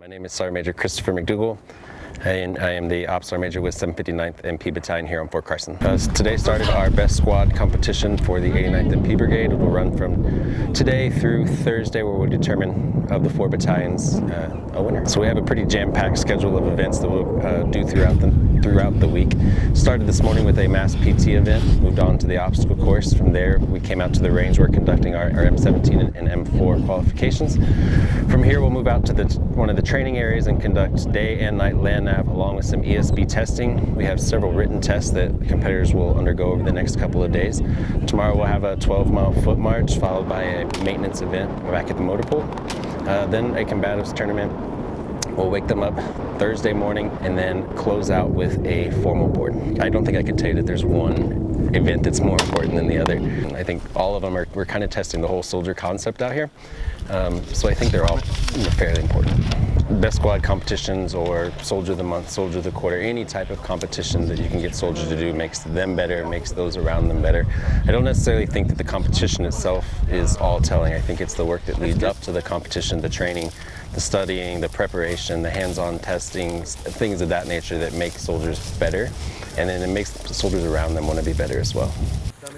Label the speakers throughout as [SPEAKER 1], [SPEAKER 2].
[SPEAKER 1] My name is Sergeant Major Christopher McDougall, and I am the Ops Sergeant Major with 759th MP Battalion here on Fort Carson. Today started our best squad competition for the 89th MP Brigade. It will run from today through Thursday, where we'll determine of the 4 battalions a winner. So we have a pretty jam-packed schedule of events that we'll do throughout the week. Started this morning with a mass PT event, moved on to the obstacle course. From there we came out to the range. We're conducting our M17 and M4 qualifications. From here we'll move out to one of the training areas and conduct day and night land nav along with some ESB testing. We have several written tests that competitors will undergo over the next couple of days. Tomorrow we'll have a 12-mile foot march followed by a maintenance event back at the motor pool. Then a combatives tournament. We'll wake them up Thursday morning and then close out with a formal board. I don't think I could tell you that there's one event that's more important than the other. I think all of them we're kind of testing the whole soldier concept out here. So I think they're all fairly important. Best squad competitions or soldier of the month, soldier of the quarter, any type of competition that you can get soldiers to do makes them better, makes those around them better. I don't necessarily think that the competition itself is all telling. I think it's the work that leads up to the competition, the training, the studying, the preparation, the hands-on testing, things of that nature that make soldiers better, and then it makes the soldiers around them want to be better as well.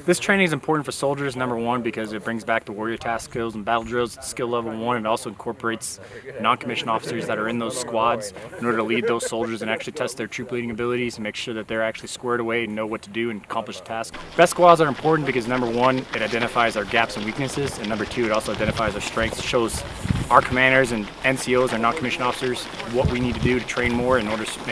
[SPEAKER 2] This training is important for soldiers, number one, because it brings back the warrior task skills and battle drills at skill level 1. It also incorporates non-commissioned officers that are in those squads in order to lead those soldiers and actually test their troop leading abilities and make sure that they're actually squared away and know what to do and accomplish the task. Best squads are important because number one, it identifies our gaps and weaknesses, and number two, it also identifies our strengths. It shows our commanders and NCOs, our non-commissioned officers, what we need to do to train more in order to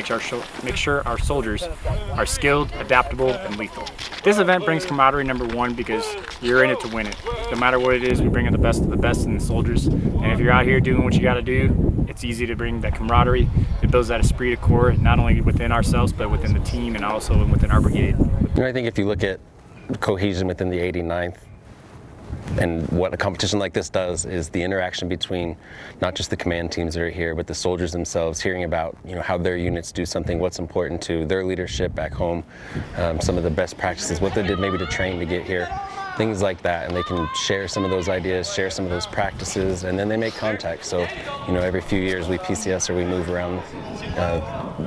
[SPEAKER 2] make sure our soldiers are skilled, adaptable, and lethal. This event brings camaraderie, number one, because you're in it to win it. No matter what it is, we bring in the best of the best in the soldiers. And if you're out here doing what you got to do, it's easy to bring that camaraderie. It builds that esprit de corps, not only within ourselves, but within the team and also within our brigade.
[SPEAKER 1] I think if you look at cohesion within the 89th, and what a competition like this does is the interaction between not just the command teams that are here, but the soldiers themselves, hearing about how their units do something, what's important to their leadership back home, some of the best practices, what they did maybe to train to get here, things like that, and they can share some of those ideas, share some of those practices, and then they make contact. So every few years we PCS or we move around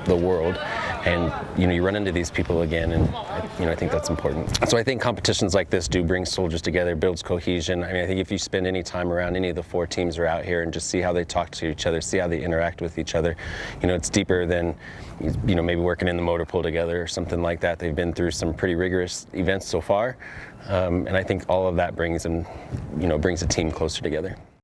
[SPEAKER 1] the world, and you run into these people again, and I think that's important. So I think competitions like this do bring soldiers together, builds cohesion. I think if you spend any time around any of the 4 teams are out here and just see how they talk to each other, see how they interact with each other, it's deeper than maybe working in the motor pool together or something like that. They've been through some pretty rigorous events so far, and I think all of that brings a team closer together.